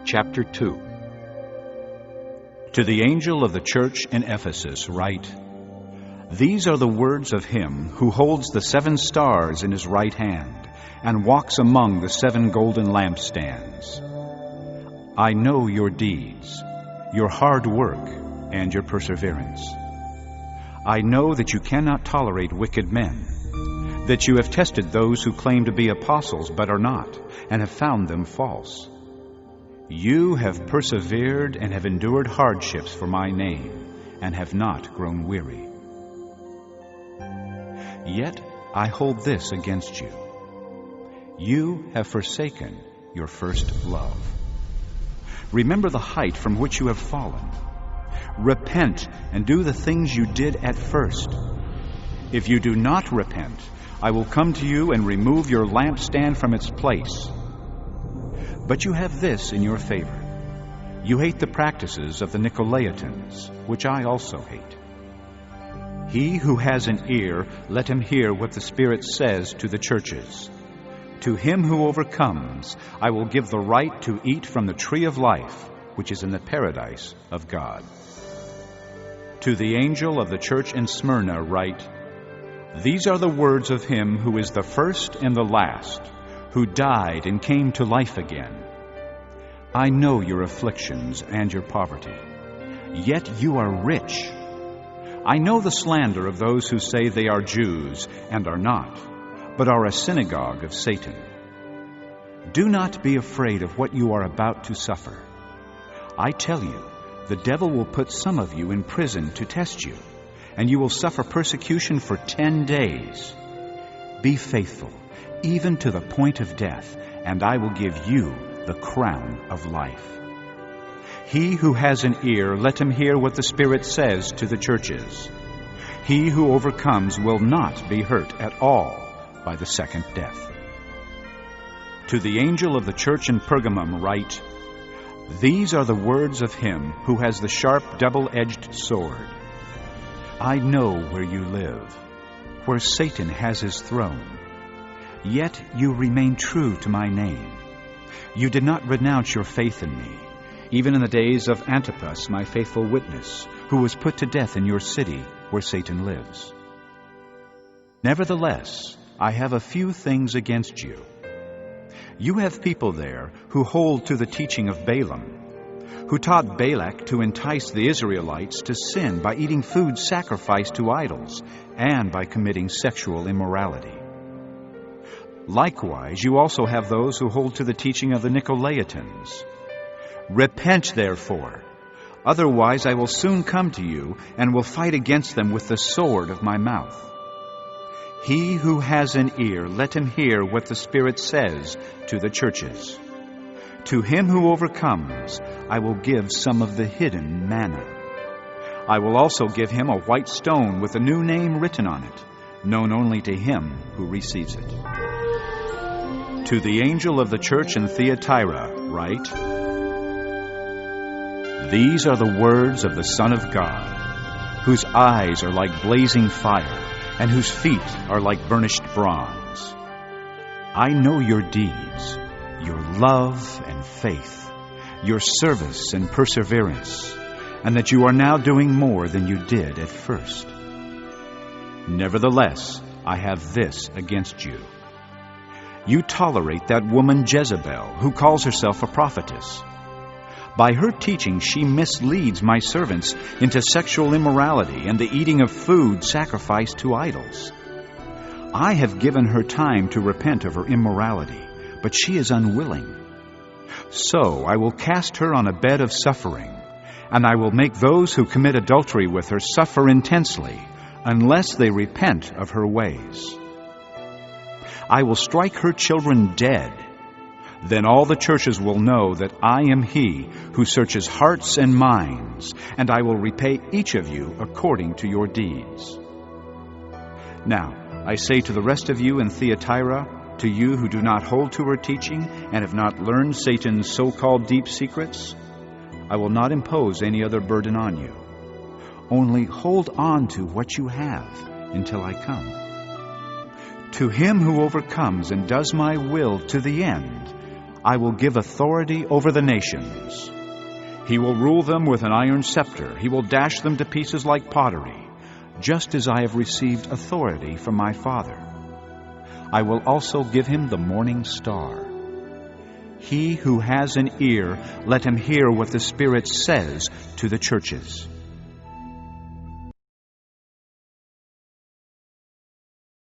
Chapter 2. To the angel of the church in Ephesus write, These are the words of him who holds the 7 stars in his right hand and walks among the 7 golden lampstands. I know your deeds, your hard work, and your perseverance. I know that you cannot tolerate wicked men, that you have tested those who claim to be apostles but are not, and have found them false. You have persevered and have endured hardships for my name, and have not grown weary. Yet I hold this against you. You have forsaken your first love. Remember the height from which you have fallen. Repent and do the things you did at first. If you do not repent, I will come to you and remove your lampstand from its place. But you have this in your favor. You hate the practices of the Nicolaitans, which I also hate. He who has an ear, let him hear what the Spirit says to the churches. To him who overcomes, I will give the right to eat from the tree of life, which is in the paradise of God. To the angel of the church in Smyrna write, These are the words of him who is the first and the last, who died and came to life again. I know your afflictions and your poverty, yet you are rich. I know the slander of those who say they are Jews and are not, but are a synagogue of Satan. Do not be afraid of what you are about to suffer. I tell you, the devil will put some of you in prison to test you, and you will suffer persecution for 10 days. Be faithful, even to the point of death, and I will give you the crown of life. He who has an ear, let him hear what the Spirit says to the churches. He who overcomes will not be hurt at all by the second death. To the angel of the church in Pergamum write, These are the words of him who has the sharp double-edged sword. I know where you live, where Satan has his throne. Yet you remain true to my name. You did not renounce your faith in me, even in the days of Antipas, my faithful witness, who was put to death in your city where Satan lives. Nevertheless, I have a few things against you. You have people there who hold to the teaching of Balaam, who taught Balak to entice the Israelites to sin by eating food sacrificed to idols and by committing sexual immorality. Likewise, you also have those who hold to the teaching of the Nicolaitans. Repent, therefore, otherwise I will soon come to you and will fight against them with the sword of my mouth. He who has an ear, let him hear what the Spirit says to the churches. To him who overcomes, I will give some of the hidden manna. I will also give him a white stone with a new name written on it, known only to him who receives it. To the angel of the church in Thyatira write, These are the words of the Son of God, whose eyes are like blazing fire, and whose feet are like burnished bronze. I know your deeds, your love and faith, your service and perseverance, and that you are now doing more than you did at first. Nevertheless, I have this against you. You tolerate that woman Jezebel, who calls herself a prophetess. By her teaching, she misleads my servants into sexual immorality and the eating of food sacrificed to idols. I have given her time to repent of her immorality, but she is unwilling. So I will cast her on a bed of suffering, and I will make those who commit adultery with her suffer intensely, unless they repent of her ways. I will strike her children dead. Then all the churches will know that I am he who searches hearts and minds, and I will repay each of you according to your deeds. Now, I say to the rest of you in Thyatira, to you who do not hold to her teaching and have not learned Satan's so-called deep secrets, I will not impose any other burden on you. Only hold on to what you have until I come. To him who overcomes and does my will to the end, I will give authority over the nations. He will rule them with an iron scepter. He will dash them to pieces like pottery, just as I have received authority from my Father. I will also give him the morning star. He who has an ear, let him hear what the Spirit says to the churches.